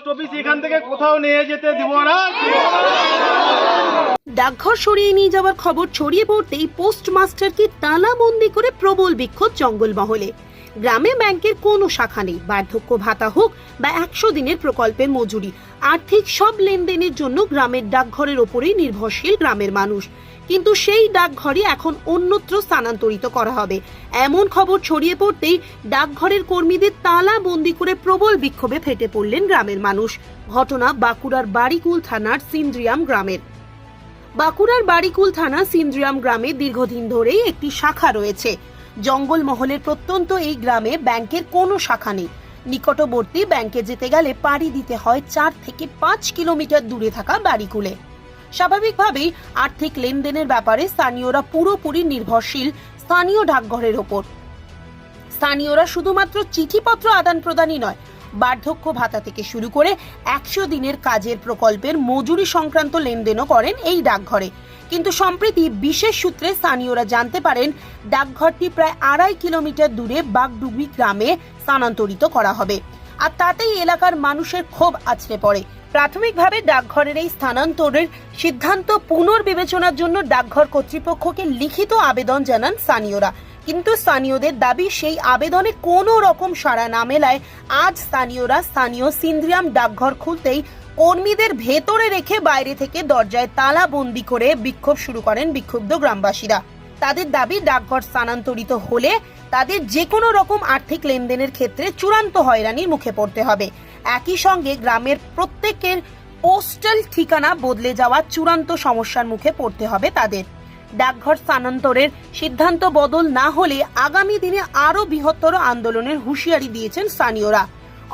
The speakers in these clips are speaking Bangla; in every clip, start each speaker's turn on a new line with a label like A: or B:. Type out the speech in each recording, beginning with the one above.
A: অফিস এখান থেকে কোথাও নিয়ে যেতে দিব না।
B: ডাকঘর সরিয়ে নিয়ে যাওয়ার খবর ছড়িয়ে পড়তেই পোস্টমাস্টারকে তালাবন্দি করে প্রবল বিক্ষোভ জঙ্গলমহলে। গ্রামে ব্যাংকের কোনো শাখা নেই, বার্ধক্য ভাতা হোক বা 100 দিনের প্রকল্পের মজুরি, আর্থিক সব লেনদেনের জন্য গ্রামের ডাকঘরের ওপরেই নির্ভরশীল গ্রামের মানুষ। কিন্তু সেই ডাকঘরই এখন অন্যত্র স্থানান্তরিত করা হবে, এমন খবর ছড়িয়ে পড়তেই ডাকঘরের কর্মীদের তালাবন্দি করে প্রবল বিক্ষোভে ফেটে পড়লেন গ্রামের মানুষ। ঘটনা বাঁকুড়ার বাড়িকুল থানার সিন্দ্রিয়াম গ্রামের। বাঁকুড়ার বাড়িকুল থানা সিন্দ্রিয়াম গ্রামে দীর্ঘদিন ধরেই একটি শাখা রয়েছে। জঙ্গলমহলের প্রত্যন্ত এই গ্রামে ব্যাংকের কোনো শাখা নেই। নিকটবর্তী ব্যাংকে যেতে গেলে পাড়ি দিতে হয় 4 থেকে 5 কিলোমিটার দূরে থাকা বাড়িকুলে। স্বাভাবিকভাবেই আর্থিক লেনদেনের ব্যাপারে স্থানীয়রা পুরোপুরি নির্ভরশীল স্থানীয় ডাকঘরের ওপর। স্থানীয়রা শুধুমাত্র চিঠিপত্র আদান প্রদানই নয়, বার্ধক্য ভাতা থেকে শুরু করে 100 দিনের কাজের প্রকল্পের মজুরি সংক্রান্ত লেনদেনও করেন এই ডাকঘরে। কিন্তু সম্প্রতি বিশেষ সূত্রে স্থানীয়রা জানতে পারেন ডাকঘরটি প্রায় 2.5 কিলোমিটার দূরে বাগডুগরি গ্রামে স্থানান্তরিত করা হবে, আর তাতেই এলাকার মানুষের ক্ষোভ আছড়ে পড়ে। প্রাথমিকভাবে ডাকঘরের এই স্থানান্তরের সিদ্ধান্ত পুনর্বিবেচনার জন্য ডাকঘর কর্তৃপক্ষকে লিখিত আবেদন জানান স্থানীয়রা। কিন্তু স্থানীয়দের দাবি, সেই আবেদনে কোনো রকম সাড়া না মেলায় আজ স্থানীয়রা স্থানীয় সিন্দ্রিয়াম ডাকঘর খুলতেই কর্মীদের ভেতরে রেখে বাইরে থেকে দরজায় তালা বন্দি করে বিক্ষোভ শুরু করেন বিক্ষুব্ধ গ্রামবাসীরা। তাদের দাবি, ডাকঘর স্থানান্তরিত হলে তাদের যে কোনো রকম আর্থিক লেনদেনের ক্ষেত্রে চূড়ান্ত হয়রানির মুখে পড়তে হবে। একই সঙ্গে গ্রামের প্রত্যেকের পোস্টাল ঠিকানা বদলে যাওয়া চূড়ান্ত সমস্যার মুখে পড়তে হবে তাদের। ডাকঘর স্থানান্তরের সিদ্ধান্ত বদল না হলে আগামী দিনে আরো বৃহত্তর আন্দোলনের হুঁশিয়ারি দিয়েছেন স্থানীয়রা।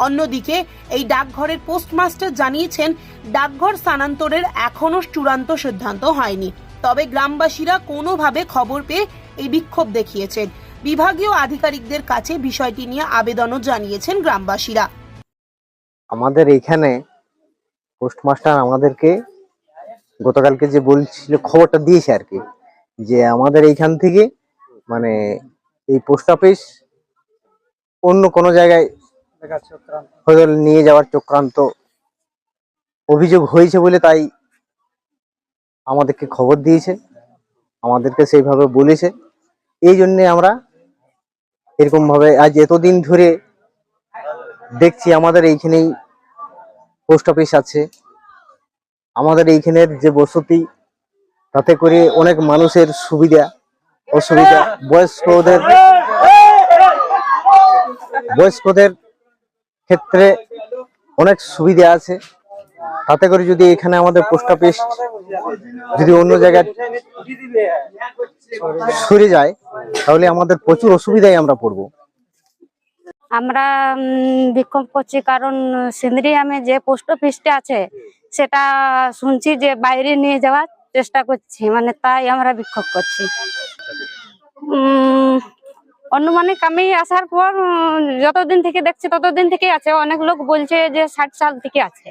B: অন্যদিকে এই ডাকঘরের পোস্টমাস্টার জানিয়েছেন, ডাকঘর স্থানান্তরের এখনো চূড়ান্ত সিদ্ধান্ত হয়নি, তবে গ্রামবাসীরা কোনোভাবে খবর পেয়ে এই বিক্ষোভ দেখিয়েছেন। বিভাগীয় আধিকারিকদের কাছে বিষয়টি নিয়ে আবেদনও জানিয়েছেন গ্রামবাসীরা।
C: আমাদের এখানে পোস্টমাস্টার আমাদেরকে গতকালকে যে বলছিল, খবরটা দিয়েছে আর কি, যে আমাদের এইখান থেকে মানে এই পোস্ট অফিস অন্য কোনো জায়গায় হয়তো নিয়ে যাওয়ার চক্রান্ত অভিযোগ হয়েছে বলে তাই আমাদেরকে খবর দিয়েছে, আমাদেরকে সেইভাবে বলেছে। এই জন্যে আমরা এরকম ভাবে আজ এতদিন ধরে দেখছি আমাদের এইখানেই পোস্ট অফিস আছে, আমাদের এইখানের যে বসতি, তাতে করে অনেক মানুষের সুবিধা অসুবিধা, বয়স্কদের ক্ষেত্রে অনেক সুবিধা আছে। তাতে করে যদি এখানে আমাদের পোস্ট অফিস যদি অন্য জায়গায় সরে যায়, তাহলে আমাদের প্রচুর অসুবিধায় আমরা পড়বো।
D: আমরা বিক্ষোভ করছি কারণ সিন্দ্রিয়ামে যে পোস্ট অফিসটা আছে সেটা শুনছি যে বাইরে নিয়ে যাওয়ার চেষ্টা করছি, মানে তাই আমরা বিক্ষোভ করছি। অনুমানিক আমি আসার পর যতদিন থেকে দেখছি ততদিন থেকে আছে, অনেক লোক বলছে যে 60 সাল থেকে আছে।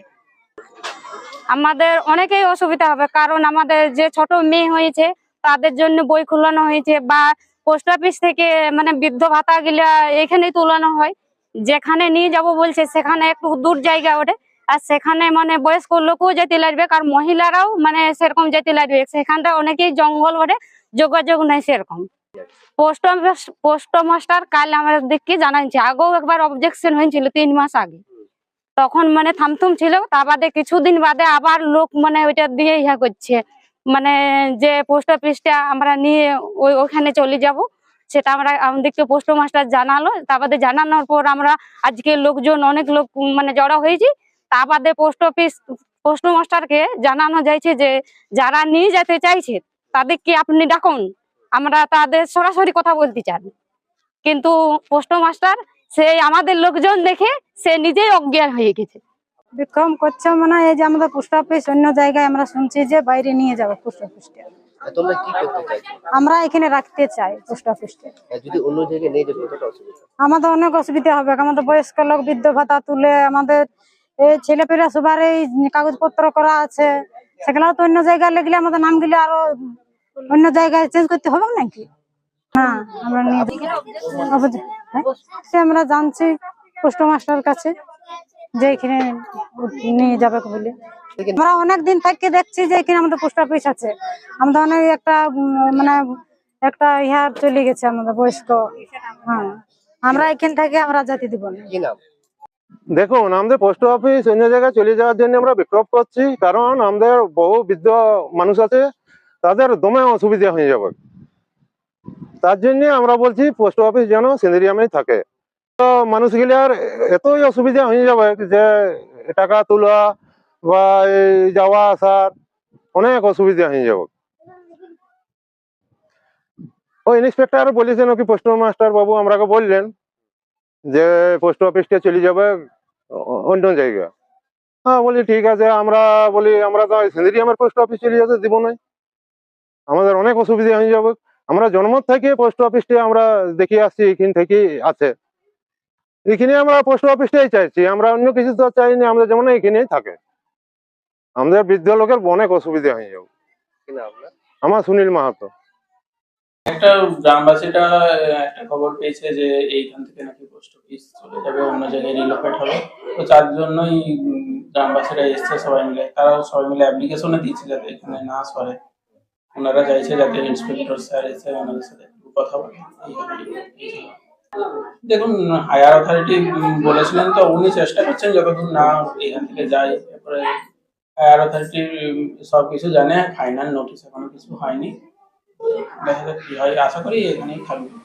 D: আমাদের অনেকেই অসুবিধা হবে, কারণ আমাদের যে ছোট মেয়ে হয়েছে তাদের জন্য বই খোলানো হয়েছে, বা পোস্ট অফিস থেকে মানে বৃদ্ধ ভাতা গুলা এখানেই তোলানো হয়। যেখানে নিয়ে যাব বলছে সেখানে একটু দূর জায়গা ওঠে, আর সেখানে মানে বয়স্ক লোকও যেতে লাগবে, আর মহিলারাও মানে সেরকম যেতে লাগবে। সেখানটা অনেকেই জঙ্গল ওঠে, যোগাযোগ নেই সেরকম। পোস্ট মাস্টার কাল আমাদেরকে জানাইছে, আগেও একবার অবজেকশন হয়েছিল 3 মাস আগে, তখন মানে থামথুম ছিল। তার বাদে কিছুদিন বাদে আবার লোক মানে ওইটা দিয়ে ইহা করছে, মানে যে পোস্ট অফিসটা আমরা নিয়ে ওখানে চলে যাব, সেটা আমরা আমাদেরকে পোস্ট মাস্টার জানালো। তার বাদে জানানোর পর আমরা আজকে লোকজন অনেক লোক মানে জড়ো হয়েছি। তার বাদে পোস্ট মাস্টারকে জানানো যাইছে যে যারা নিয়ে যেতে চাইছে তাদেরকে আপনি ডাকুন, আমরা তাদের সরাসরি কথা বলতে চান। কিন্তু পোস্ট মাস্টার সেই আমাদের লোকজন দেখে সে নিজেই অজ্ঞান হয়ে গেছে।
E: বিক্রম করছে মানে এই যে আমাদের পোস্ট অফিস অন্য জায়গায় আমরা শুনছি যে বাইরে নিয়ে যাবে পোস্ট অফিসটা।
C: তোমরা কি করতে চাইছো?
E: আমরা এখানে রাখতে চাই পোস্ট অফিসটা।
C: যদি অন্য জায়গায় নিয়ে যেতে কতটা অসুবিধা?
E: আমাদের অনেক অসুবিধা হবে, আমাদের বয়স্ক লোক বৃদ্ধ ভাতা তুলে, আমাদের এই ছেলেপেলে সবার এই কাগজপত্র করা আছে, সেগুলো তো অন্য জায়গায় লাগলে আমাদের নাম গুলো আরো অন্য জায়গায় চেঞ্জ করতে হবে নাকি? হ্যাঁ, আমরা জানছি পোস্ট মাস্টার কাছে যে এখানে নিয়ে যাবে বলে। আমরা অনেক দিন থেকে দেখছি যে এখানে আমাদের পোস্ট অফিস আছে, আমাদের অনেক একটা মানে একটা ইহার চলে গেছে আমাদের বয়স্ক। হ্যাঁ, আমরা এখান থেকে আমরা যেতে দিব না।
F: দেখুন, আমাদের পোস্ট অফিস অন্য জায়গায় চলে যাওয়ার জন্য আমরা বিক্ষোভ করছি, কারণ আমাদের বহু বৃদ্ধ মানুষ আছে, তাদের দমে অসুবিধা হয়ে যাবে। তার জন্য আমরা বলছি পোস্ট অফিস যেন সিন্দিরিয়ামেই থাকে। তো মানুষগুলার এতই অসুবিধা হয়ে যাবে যে টাকা তোলা বা এই যাওয়া আসার অনেক অসুবিধা হয়ে যাবে। ওই ইন্সপেক্টর বলেছেন কি পোস্ট মাস্টার বাবু আমরাকে বললেন যে পোস্ট অফিসটা চলে যাবে অন্য জায়গা। হ্যাঁ, বলি ঠিক আছে। আমরা বলি আমরা তো সিন্দিরিয়ামের পোস্ট অফিস চলে যেতে দিব না, আমাদের অনেক অসুবিধা হয়ে যাবে। আমরা জন্ম থেকে পোস্ট অফিসটা আমরা দেখে আসছি, এখান থেকে আছে, এখানে আমরা পোস্ট অফিসটাই চাইছি, আমরা অন্য কিছু তো চাইনি, আমাদের যেমন এখানেই থাকে। আমাদের বৃদ্ধ লোকের অনেক অসুবিধা হয়ে যাবে। আমার সুনীল মাহাতো।
G: একটা গ্রামবাসীরা একটা খবর পেয়েছে যে এইখান থেকে নাকি পোস্ট অফিস চলে যাবে, অন্য জায়গায় রিলোকেট হবে। তো তার জন্যই গ্রামবাসীরা এসছে সবাই মিলে, তারাও সবাই মিলে অ্যাপ্লিকেশনে দিয়েছে যাতে এখানে না সরে। ওনারা চাইছে যাতে ইন্সপেক্টর স্যার এসে ওনাদের সাথে একটু কথা বলে। দেখুন, হায়ার অথরিটি বলেছিলেন, তো উনি চেষ্টা করছেন যতদূর না এখান থেকে যায়। তারপরে হায়ার অথরিটি সবকিছু জানে, ফাইনাল নোটিশ এখনো কিছু হয়নি, দেখা যাক কি হয়। আশা করি এখানেই থাকবে।